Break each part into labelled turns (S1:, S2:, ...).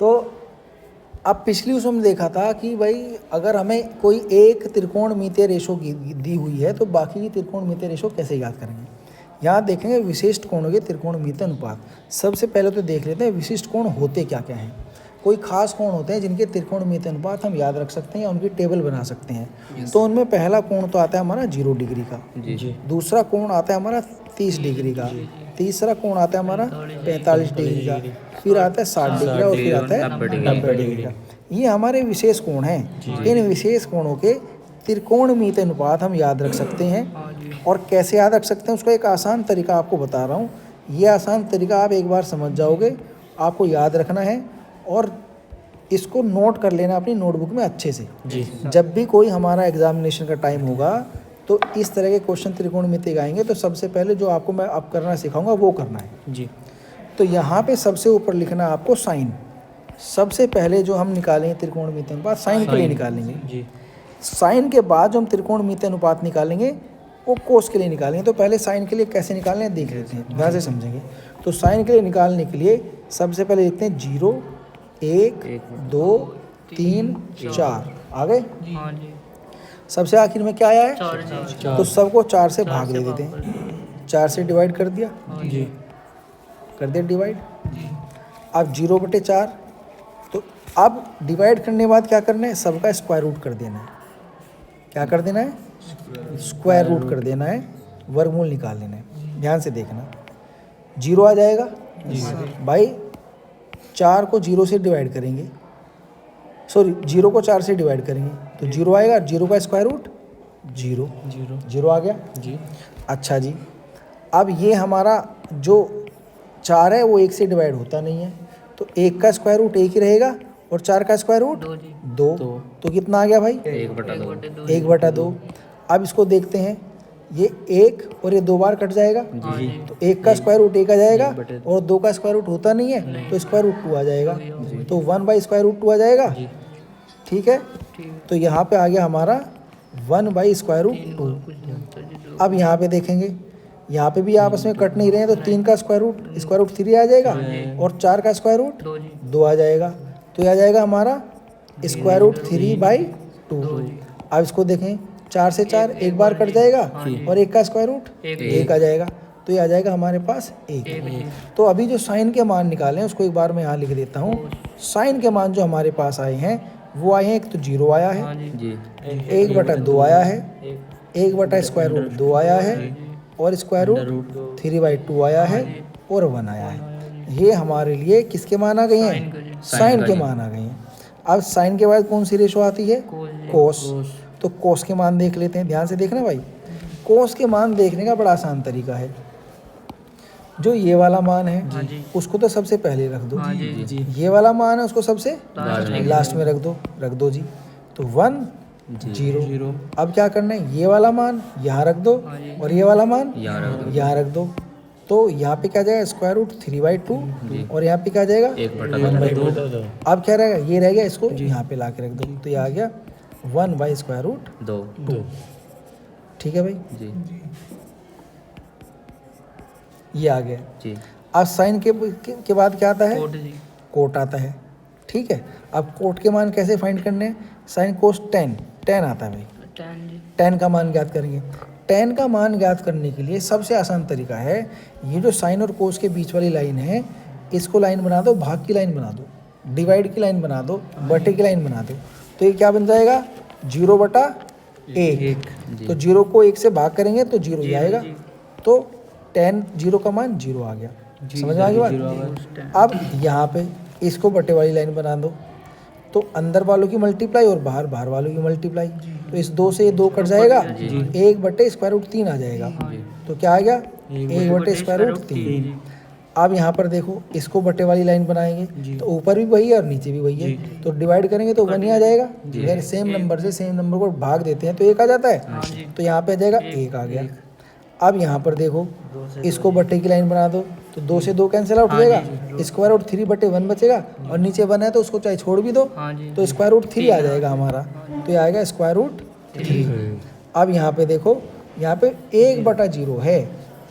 S1: तो अब पिछली उसमें देखा था कि भाई अगर हमें कोई एक त्रिकोणमितीय रेशो दी हुई है तो बाकी की त्रिकोणमितीय रेशो कैसे याद करेंगे। यहाँ देखेंगे विशिष्ट कोणों के त्रिकोणमितीय अनुपात। सबसे पहले तो देख लेते हैं विशिष्ट कोण होते क्या क्या हैं। कोई खास कोण होते हैं जिनके त्रिकोणमितीय अनुपात हम याद रख सकते हैं या उनकी टेबल बना सकते हैं। तो उनमें पहला कोण तो आता है हमारा 0 डिग्री का, दूसरा कोण आता है हमारा 30 डिग्री का, तीसरा कोण आता है हमारा 45 डिग्री का, फिर आता है 60 डिग्री और फिर आता है 90 डिग्री का। ये हमारे विशेष कोण हैं। इन विशेष कोणों के त्रिकोणमितीय अनुपात हम याद रख सकते हैं। और कैसे याद रख सकते हैं उसका एक आसान तरीका आपको बता रहा हूँ। ये आसान तरीका आप एक बार समझ जाओगे, आपको याद रखना है और इसको नोट कर लेना अपनी नोटबुक में अच्छे से। जब भी कोई हमारा एग्जामिनेशन का टाइम होगा तो इस तरह के क्वेश्चन त्रिकोणमितीय आएंगे तो सबसे पहले जो आपको मैं अब करना सिखाऊंगा वो करना है जी। तो यहाँ पे सबसे ऊपर लिखना है आपको साइन। सबसे पहले जो हम निकालेंगे त्रिकोणमितीय अनुपात साइन के लिए निकालेंगे जी। साइन के बाद जो हम त्रिकोणमितीय अनुपात निकालेंगे वो कोस के लिए निकालेंगे। तो पहले साइन के लिए कैसे निकालने हैं देख लेते हैं, ध्यान से समझेंगे। तो साइन के लिए निकालने के लिए सबसे पहले लिखते हैं 0 1 2 3 4 आ गए। सबसे आखिर में क्या आया है तो सबको 4 से भाग दे देते हैं। 4 से डिवाइड कर दिया जी, कर दिया डिवाइड। अब 0/4। तो अब डिवाइड करने के बाद क्या करना है, सबका स्क्वायर रूट कर देना है। क्या कर देना है, स्क्वायर रूट कर देना है, वर्गमूल निकाल लेना है। ध्यान से देखना 0 आ जाएगा भाई। 4 को 0 से डिवाइड करेंगे, सॉरी 0 को 4 से डिवाइड करेंगे तो 0 आएगा। 0 का स्क्वायर रूट 0 आ गया जी। अच्छा जी, अब ये हमारा जो 4 है वो 1 से डिवाइड होता नहीं है तो 1 का स्क्वायर रूट 1 ही रहेगा और 4 का स्क्वायर रूट 2। तो कितना आ गया भाई 1/2। अब इसको देखते हैं, ये 1 और ये 2 बार कट जाएगा तो 1 का स्क्वायर रूट 1 आ जाएगा और 2 का स्क्वायर रूट होता नहीं है तो स्क्वायर रूट 2 आ जाएगा। तो 1/स्क्वायर रूट 2 आ जाएगा। ठीक है, तो यहाँ पे आ गया हमारा 1/स्क्वायर रूट 2। अब यहाँ पे देखेंगे, यहाँ पे भी आपस में कट नहीं रहे हैं तो 3 का स्क्वायर रूट 3 आ जाएगा और 4 का स्क्वायर रूट 2 आ जाएगा। तो यह आ जाएगा हमारा स्क्वायर रूट 3/2। अब इसको देखें, 4 से 4 एक बार कट जाएगा और 1 का स्क्वायर रूट 1 आ जाएगा। तो ये आ जाएगा हमारे पास 1। तो अभी जो साइन के मान निकाले हैं उसको एक बार मैं यहाँ लिख देता हूँ। साइन के मान जो हमारे पास आए हैं वो आए हैं, एक तो 0 आया है, 1/2 आया है, 1/स्क्वायर रूट 2 आया है और स्क्वायर रूट 3/2 आया है और 1 आया है। ये हमारे लिए किसके मान आ गए हैं, साइन के मान आ गए हैं। अब साइन के बाद कौन सी रेशो आती है, कोस। तो कोस के मान देख लेते हैं, ध्यान से देखना भाई। कोस के मान देखने का बड़ा आसान तरीका है। जो ये वाला मान है उसको तो सबसे पहले रख दो, ये वाला मान है उसको सबसे लास्ट में रख दो जी। तो 1 0। अब क्या करना है, ये वाला मान यहाँ रख दो और ये वाला मान यहाँ रख दो। तो यहाँ पे क्या जाएगा स्क्वायर रूट 3/2 और यहाँ पे क्या जाएगा 1/2। अब क्या रहेगा, ये रह गया, इसको यहाँ पे ला के रख दो। तो ये आ गया 1/स्क्वायर रूट 2। ठीक है भाई जी, ये आ गया जी। अब साइन के बाद क्या आता है, कोट आता है। ठीक है, अब कोट के मान कैसे फाइंड करने हैं, साइन कोस 10 आता है भाई। 10 का मान ज्ञात करेंगे। 10 का मान ज्ञात करने के लिए सबसे आसान तरीका है, ये जो साइन और कोस के बीच वाली लाइन है इसको लाइन बना दो, भाग की लाइन बना दो, डिवाइड की लाइन बना दो, बटे की लाइन बना दो। तो ये क्या बन जाएगा 0/1। तो 0 को 1 से भाग करेंगे तो 0 ही आएगा। तो 0 का मान 0 आ गया। समझ में आ गई बात। अब यहाँ पे इसको बटे वाली लाइन बना दो, तो अंदर वालों की मल्टीप्लाई और बाहर वालों की मल्टीप्लाई। तो इस 2 से ये 2 कट जाएगा, 1/स्क्वायर रूट 3 आ जाएगा। तो क्या आ गया 1/स्क्वायर रूट 3। अब यहाँ पर देखो, इसको बटे वाली लाइन बनाएंगे तो ऊपर भी वही है और नीचे भी वही है, तो डिवाइड करेंगे तो 1 ही आ जाएगा। अगर सेम नंबर से सेम नंबर को भाग देते हैं तो 1 आ जाता है। तो यहाँ पे आ जाएगा 1 आ गया। अब यहाँ पर देखो, इसको बटे की लाइन बना दो तो 2 से 2 कैंसिल आउट हो जाएगा, स्क्वायर रूट 3/1 बचेगा और नीचे 1 है तो उसको चाहे छोड़ भी दो तो स्क्वायर रूट 3 आ जाएगा हमारा। तो ये आएगा स्क्वायर रूट 3। अब यहाँ पे देखो, यहाँ पे 1/0 है,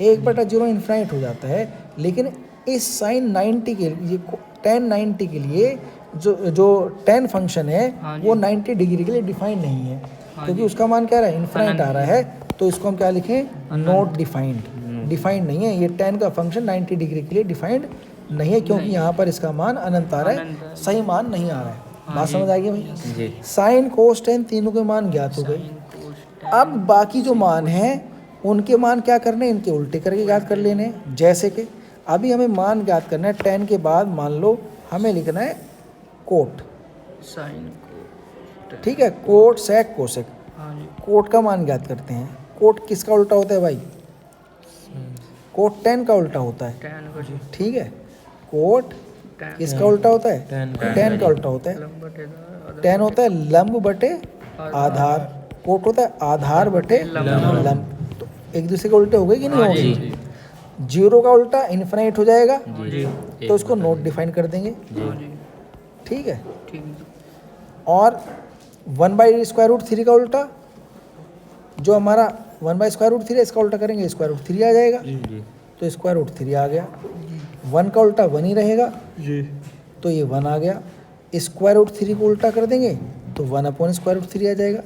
S1: 1/0 इन्फिनाइट हो जाता है, लेकिन इस साइन 90 के लिए, tan 90 के लिए जो tan फंक्शन है
S2: हाँ जी।
S1: वो 90 डिग्री के लिए डिफाइंड नहीं है,
S2: हाँ
S1: क्योंकि
S2: जी।
S1: उसका मान क्या आ रहा है, इन्फिनाइट
S2: अनंत
S1: आ रहा है। तो इसको हम क्या लिखें, नॉट डिफाइंड। डिफाइंड नहीं है ये, tan का फंक्शन 90 डिग्री के लिए डिफाइंड नहीं है, क्योंकि
S2: नहीं।
S1: यहाँ पर इसका मान अनंत आ रहा
S2: अनंत
S1: है,
S2: है।
S1: सही मान नहीं आ रहा है।
S2: हाँ
S1: बात
S2: जी।
S1: समझ आ गई भाई?
S3: जी।
S1: साइन कोस टेन तीनों के मान ज्ञात हो गए।
S2: साइन कोस
S1: अब
S2: tan
S1: बाकी जो मान हैं उनके मान क्या करने, इनके उल्टे करके ज्ञात कर लेने हैं। जैसे कि अभी हमें मान ज्ञात करना है tan के बाद, मान लो हमें लिखना है कोट,
S2: साइन कोस tan।
S1: ठीक है, कोट सेक कोसेक।
S2: हाँ जी।
S1: कोट का मान ज्ञात करते हैं। कोट किसका उल्टा होता है भाई, कोट tan का उल्टा होता है,
S2: tan का जी।
S1: ठीक है। कोट
S2: tan
S1: किसका उल्टा होता है, tan का उल्टा होता है।
S2: लंबा टेढ़ा
S1: tan होता है लंब बटे आधार, कोट होता है आधार बटे
S2: लंब।
S1: लंब। तो एक दूसरे के उल्टे हो गए कि नहीं
S2: हाँ
S1: हो
S2: जी।
S1: गए? जीरो का उल्टा इन्फिनाइट हो जाएगा,
S2: जी।
S1: तो इसको नोट डिफाइन कर देंगे,
S2: हाँ जी।
S1: ठीक है।
S2: ठीक है।
S1: और 1/√3 का उल्टा, जो हमारा 1/√3 है, इसका उल्टा करेंगे √3 आ जाएगा,
S3: जी।
S1: तो √3 आ गया। 1 का उल्टा 1 ही रहेगा,
S3: जी।
S1: तो ये 1 आ गया। √3 को उल्टा कर देंगे तो 1/√3 आ जाएगा।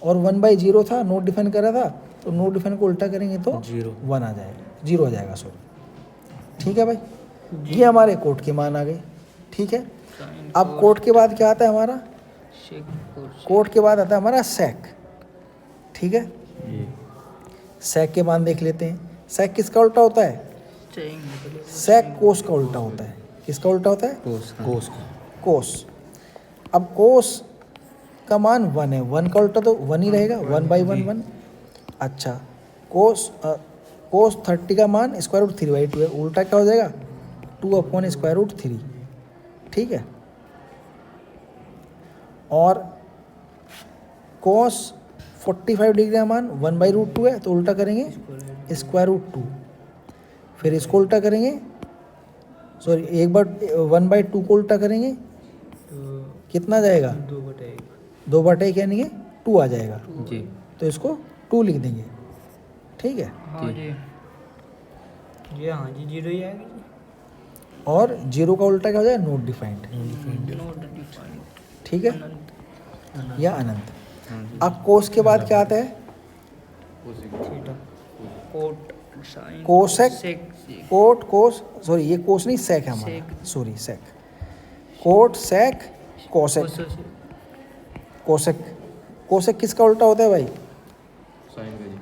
S1: और 1/0 था, नोट डिफाइन करा था, तो नोट डिफाइन को उल्टा करेंगे तो 1 आ जाएगा, 0 आ जाएगा, सॉरी। ठीक है भाई, ये हमारे कोट के मान आ गए, ठीक है।
S2: साइन
S1: अब कोट के बाद क्या आता है हमारा,
S2: सेक कोस
S1: कोट के बाद आता है हमारा सेक, ठीक है।
S3: जी।
S1: सेक के मान देख लेते हैं। सेक किसका उल्टा होता है,
S2: सेक
S1: सेक कोस का उल्टा होता है। किसका उल्टा होता है,
S3: कोस
S1: कोस। अब कोस का मान 1 है, 1 का उल्टा तो 1 ही रहेगा, 1/1 1। अच्छा, कोस 30 का मान √3/2 है, उल्टा क्या हो जाएगा, 2/√3, ठीक है। और कोस 45 डिग्री का मान 1/√2 है, तो उल्टा करेंगे √2। फिर इसको उल्टा करेंगे, सॉरी, 1/2 को उल्टा करेंगे, कितना जाएगा, 2/1 यानी कि 2 आ जाएगा,
S3: जी।
S1: तो इसको 2 लिख देंगे, ठीक है।
S2: हाँ जी। ये हाँ जी, 0 ही आएगी।
S1: और 0 का उल्टा क्या हो जाएगा, नोट डिफाइंड,
S2: नोट डिफाइंड।
S1: ठीक है,
S2: अनंत।
S1: या अनंत।
S3: हाँ जी।
S1: अब कोस के बाद क्या आता है,
S2: theta. Cot sine
S1: cosec.
S2: Sec sec.
S1: Cot cos, sorry ये कोस नहीं, सेक है हमारा,
S2: sec.
S1: Sorry sec. Cot sec cosec,
S2: cos
S1: cosec. Cosec किसका उल्टा होता है भाई,
S3: साइन का जी।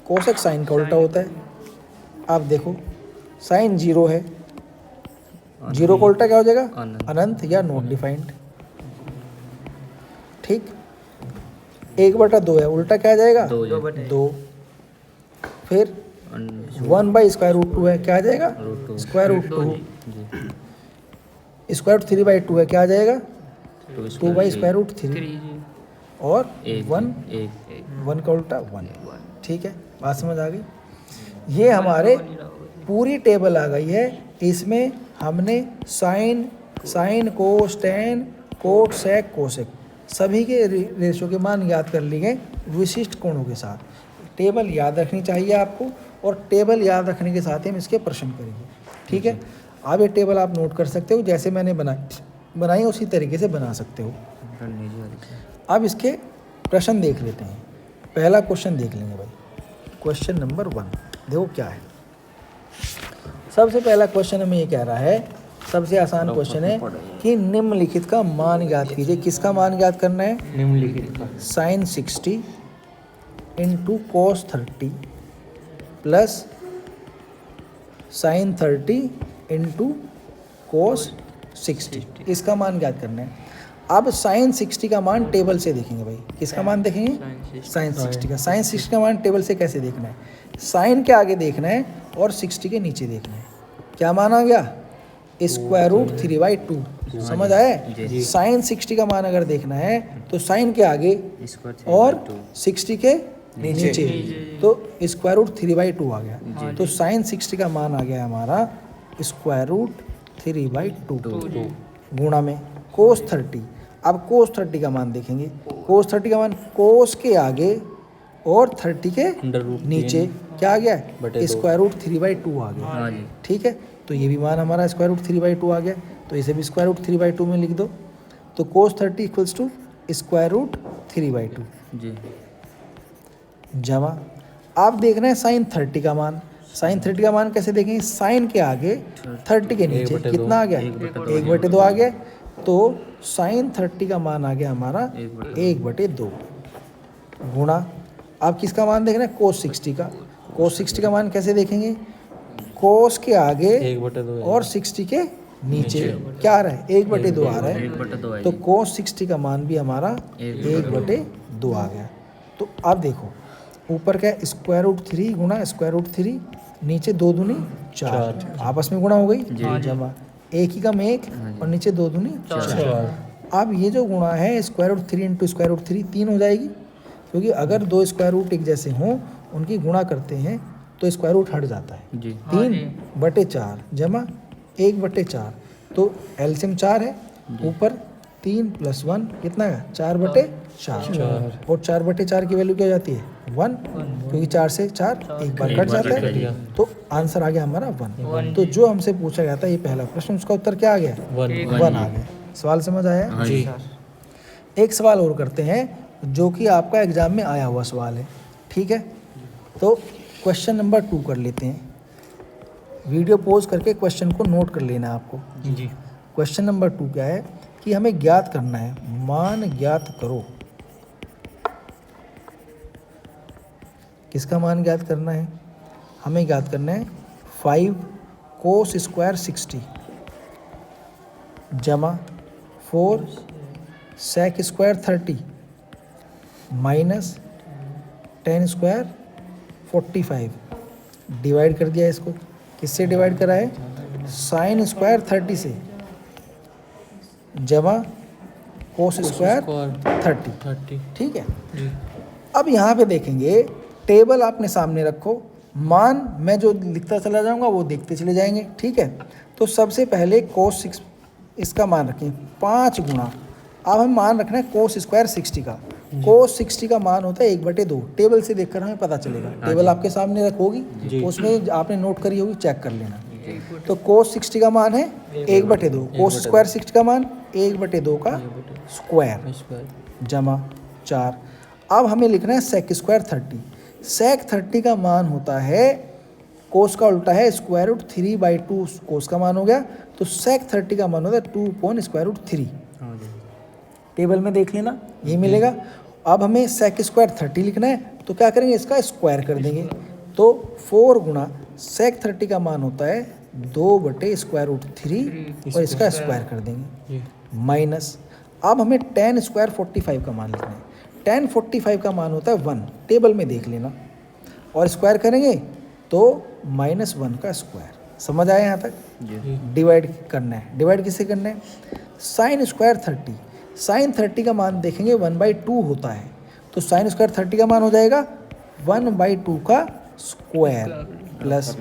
S1: कोसेक साइन का उल्टा होता है। आप देखो, साइन 0 है, 0 का उल्टा क्या हो जाएगा,
S3: अनंत।
S1: अनंत या नॉट डिफाइंड, ठीक। 1/2 है, उल्टा क्या आ जाएगा, 2। फिर 1/√2 है, क्या आ जाएगा, √2।
S3: जी।
S1: √3/2 है, क्या आ जाएगा, 2/√3।
S2: 3 जी।
S1: और
S3: एक
S1: 1
S3: एक
S1: 1 का उल्टा 1, ठीक है। बात समझ आ गई। ये हमारे पूरी टेबल आ गई है। इसमें हमने sine cos ten cot sec cosec सभी के रेशो के मान याद कर लिए गए विशिष्ट कोणों के साथ। टेबल याद रखनी चाहिए आपको, और टेबल याद रखने के साथ ही हम इसके प्रश्न करेंगे, ठीक है। अब ये टेबल आप नोट कर सकते हो, जैसे मैंने बनाई उसी तरीके से बना सकते हो। अब इसके प्रश्न देख लेते हैं। पहला क्वेश्चन देख लेंगे भाई, क्वेश्चन नंबर 1 देखो क्या है। सबसे पहला क्वेश्चन हमें ये कह रहा है, सबसे आसान क्वेश्चन है कि निम्नलिखित का मान ज्ञात कीजिए। किसका मान ज्ञात करना है,
S3: निम्नलिखित का
S1: sine 60 into cos 30 plus sine 30 into cos 60, इसका मान ज्ञात करना है। अब साइन 60 का मान टेबल से देखेंगे भाई। किसका मान देखेंगे, साइन 60 का। साइन 60 का मान टेबल से कैसे देखना है, साइन के आगे देखना है और 60 के नीचे देखना है। क्या मान आ गया, √3/2। समझ आया। साइन 60 का मान अगर देखना है तो साइन के आगे और 60 के नीचे, तो √3/2 आ गया। तो साइन 60 का मान आ गया हमारा √3/2 गुणा में कोस 30। अब कोस 30 का मान देखेंगे। कोस 30 का मान कोस के आगे और 30 के नीचे क्या आ गया, √3/2 आ गया, ठीक है। तो ये भी मान हमारा स्क्वायर रूट 3/2 आ गया, तो इसे भी स्क्वायर रूट 3/2 में लिख दो। तो कोस 30 इक्वल्स टू स्क्वायर रूट 3/2
S2: जी
S1: जमा, आप देख रहे हैं साइन 30 का मान। साइन 30 का मान कैसे देखेंगे, साइन के आगे 30 के नीचे कितना आ गया, 1/2 आ गया। तो साइन 30 का मान आ गया हमारा 1/2 गुणा, आप किसका मान देख रहे हैं, कोस 60 का। कोस 60 का मान कैसे देखेंगे, कोस के आगे
S3: 1/2
S1: और 60 के नीचे क्या आ रहा है, 1/2 आ रहा है।
S2: 1/2
S1: तो कोस 60 का मान भी हमारा 1/2 आ गया। तो अब देखो ऊपर क्या है, स्क्वायर रूट 3 गुणा स्क्वायर रूट 3, नीचे 2 दूनी 4, आपस में गुणा हो गई जमा, एक ही कम एक और नीचे 2 दूनी 4। अब ये जो गुणा है square root 3 into square root 3 3 हो जाएगी, क्योंकि अगर दो स्क्वायर रूट एक जैसे हों उनकी गुणा करते हैं तो स्क्वायर रूट हट जाता है।
S2: जी
S1: 3/4 जमा 1/4, तो एलसीएम 4 है, ऊपर 3 + 1 कितना है 4/4, और 4/4 की वैल्यू क्या हो जाती है 1, क्योंकि 4 से 4 एक बार कट जाता है, तो आंसर आ गया हमारा 1। तो जो हमसे पूछा गया था ये पहला प्रश्न, उसका उत्तर क्या आ गया 1 आ गया। सवाल समझ आया
S3: जी।
S1: एक सवाल और करते हैं जो कि आपका एग्जाम में आया हुआ सवाल है, ठीक है। तो क्वेश्चन नंबर 2 कर लेते हैं, वीडियो पॉज करके क्वेश्चन को नोट कर लेना है आपको।
S3: जी।
S1: क्वेश्चन नंबर 2 क्या है कि हमें ज्ञात करना है, मान ज्ञात करो, किसका मान ज्ञात करना है, हमें ज्ञात करना है 5 कोस स्क्वायर 60 जमा 4 sec square 30 minus 10 square 45। Divide कर दिया इसको, किससे डिवाइड करा है, साइन स्क्वायर 30 से जमा कोस स्क्वायर 30, ठीक है। अब यहाँ पे देखेंगे, टेबल आपने सामने रखो, मान मैं जो लिखता चला जाऊंगा वो देखते चले जाएंगे, ठीक है। तो सबसे पहले कोस 6 इसका मान रखें 5 गुणा, अब हम मान रखना है कोस स्क्वायर 60 का। कोस 60 का मान होता है 1/2, टेबल से देखकर हमें पता चलेगा, टेबल आपके सामने रखोगी उसमें आपने नोट करी होगी, चेक कर लेना। तो कोस 60 का मान है 1/2, कोस स्क्वायर 60 का मान 1/2 का स्क्वायर जमा 4। अब हमें लिखना है सेक स्क्वायर 30, सेक 30 का मान होता है, कोस का उल्टा है स्क्वायर रूट 3/2 कोस का मान हो गया, तो सेक 30 का मान होता है 2/√3। टेबल में देख लेना यही मिलेगा। अब हमें सेक स्क्वायर 30 लिखना है, तो क्या करेंगे, इसका स्क्वायर कर देंगे, तो 4 गुणा सेक 30 का मान होता है 2/√3 और इसका स्क्वायर कर देंगे माइनस। अब हमें tan स्क्वायर 45 का मान लिखना है, tan 45 का मान होता है 1, टेबल में देख लेना, और स्क्वायर करेंगे तो -1 का स्क्वायर। समझ आया यहाँ तक, डिवाइड करना है, डिवाइड किससे करना है, साइन स्क्वायर 30, साइन 30 का मान देखेंगे 1/2 होता है, तो साइन स्क्वायर 30 का मान हो जाएगा 1/2 का स्क्वायर प्लस।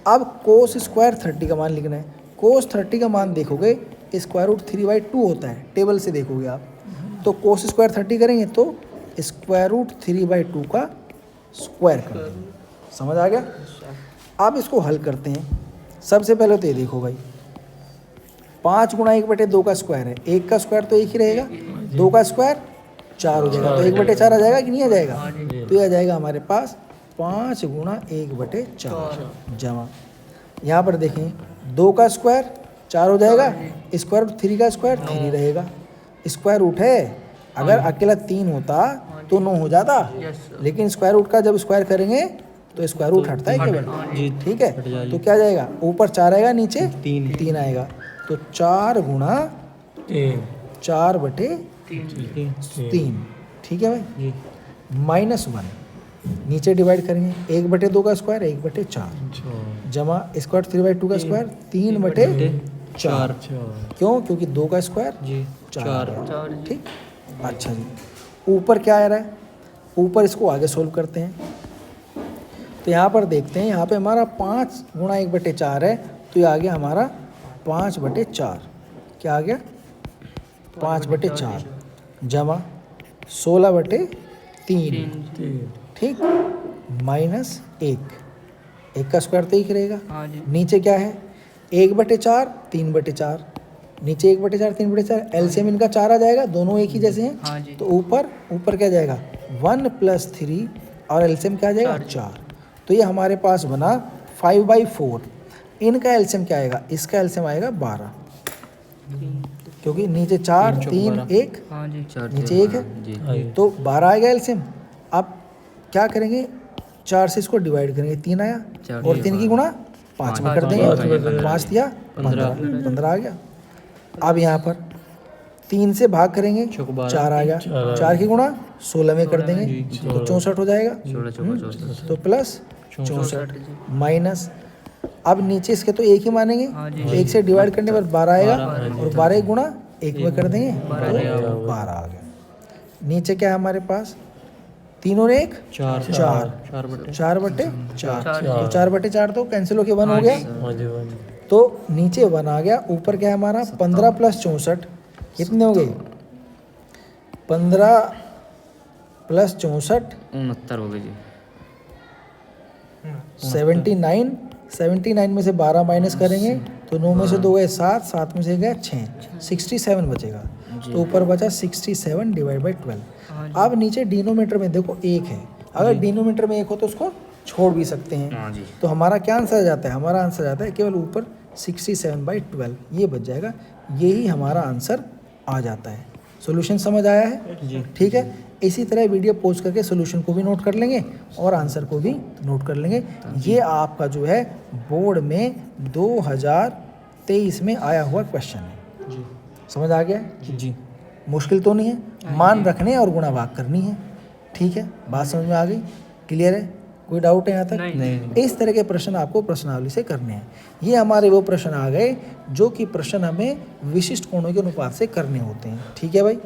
S1: अब कोस स्क्वायर 30 का मान लिखना है, कोस 30 का मान देखोगे स्क्वायर रूट 3/2 होता है, टेबल से देखोगे आप, तो कोस स्क्वायर 30 करेंगे तो स्क्वायर रूट 3/2 का स्क्वायर कर देंगे। समझ आ गया। आप इसको हल करते हैं, सबसे पहले तो ये देखो भाई, 5 गुणा 1/2 का स्क्वायर है, 1 का स्क्वायर तो 1 ही रहेगा, 2 का स्क्वायर 4 हो जाएगा, तो 1/4 आ जाएगा कि नहीं आ जाएगा, तो ये आ जाएगा हमारे पास 5 गुणा 1/4 जमा, यहाँ पर देखें 2 का स्क्वायर 4 हो जाएगा, स्क्वायर रूट 3 का स्क्वायर 3 रहेगा, स्क्वायर रूट है, अगर अकेला 3 होता तो 9 हो जाता, लेकिन स्क्वायर रूट का जब स्क्वायर करेंगे तो स्क्वायर रूट हटता है केवल, ठीक है। तो क्या जाएगा, ऊपर 4 आएगा, नीचे 3 आएगा, तो 4 गुणा 4/3, ठीक है भाई, -1, नीचे डिवाइड करेंगे 1/2 का स्क्वायर 1/4 जमा स्क्वायर 3/2 का स्क्वायर 3/4, क्यों, क्योंकि 2 का स्क्वायर 4, ठीक। अच्छा जी, ऊपर क्या आ रहा है, ऊपर इसको आगे सोल्व करते हैं, तो यहाँ पर देखते हैं, यहाँ पे हमारा 5 गुणा 1/4 है, तो ये आ गया हमारा 5/4, क्या आ गया 5/4 जमा 16/3, ठीक, -1, 1 का स्क्वायर तो 1 रहेगा, नीचे क्या है 1/4 3/4, नीचे 1/4 3/4, एलसीएम इनका 4 आ जाएगा, दोनों एक ही जैसे हैं।
S2: हाँ जी।
S1: तो ऊपर क्या जाएगा 1 + 3 और एलसीएम क्या आ जाएगा 4। तो ये हमारे पास बना 5/4। इनका एलसीएम क्या आएगा, इसका एलसीएम आएगा 12, क्योंकि नीचे 4 3 1
S2: हाँ जी।
S1: नीचे 1 है,
S3: जी
S1: तो 12 आएगा एलसीएम। अब क्या करेंगे, 4 से इसको डिवाइड करेंगे, 3 आया, और 3 की गुणा 5 में कर देंगे, 5 दिया 15 आ गया। अब यहाँ पर 3 से भाग करेंगे, 4 आ गया, 4 की गुणा 16 में कर देंगे, तो 64 हो जाएगा। तो प्लस 64 माइनस, अब नीचे इसके तो एक ही मानेंगे,
S2: हाँ जी।
S1: 1 से डिवाइड करने पर 12 आएगा, और 12 गुणा 1 में कर देंगे, तो 12 आ गया। नीचे क्या है हमारे पास, 3 और 1 4, 4/4, तो 4/4 तो कैंसिल होके 1 हो गया, तो नीचे 1 आ गया। ऊपर क्या है हमारा 15 + 64 कितने हो गए, 15 + 64
S4: 69 हो गए जी।
S1: 79, 79 में से 12 माइनस करेंगे तो 9 में से 2 गए 7, 7 में से गए 6, 67 बचेगा। तो ऊपर बचा 67 / 12। अब नीचे डिनोमीटर में देखो 1 है, अगर डिनोमीटर में 1 हो तो उसको छोड़ भी सकते हैं।
S4: हाँ जी।
S1: तो हमारा क्या आंसर आ जाता है, हमारा आंसर आ जाता है केवल ऊपर 67/12, ये बच जाएगा, यही हमारा आंसर आ जाता है। सॉल्यूशन समझ आया है, ठीक है। इसी तरह वीडियो पोस्ट करके सॉल्यूशन को भी नोट कर लेंगे और आंसर को भी नोट कर लेंगे। ये आपका जो है बोर्ड में 2023 में आया हुआ क्वेश्चन है, समझ आ गया जी। मुश्किल तो नहीं है, मान रखने और गुणा भाग करनी है, ठीक है। बात समझ में आ गई, क्लियर है, कोई डाउट है यहाँ तक?
S2: नहीं।
S1: इस तरह के प्रश्न आपको प्रश्नावली से करने हैं। ये हमारे वो प्रश्न आ गए जो कि प्रश्न हमें विशिष्ट कोणों के अनुपात से करने होते हैं, ठीक है भाई।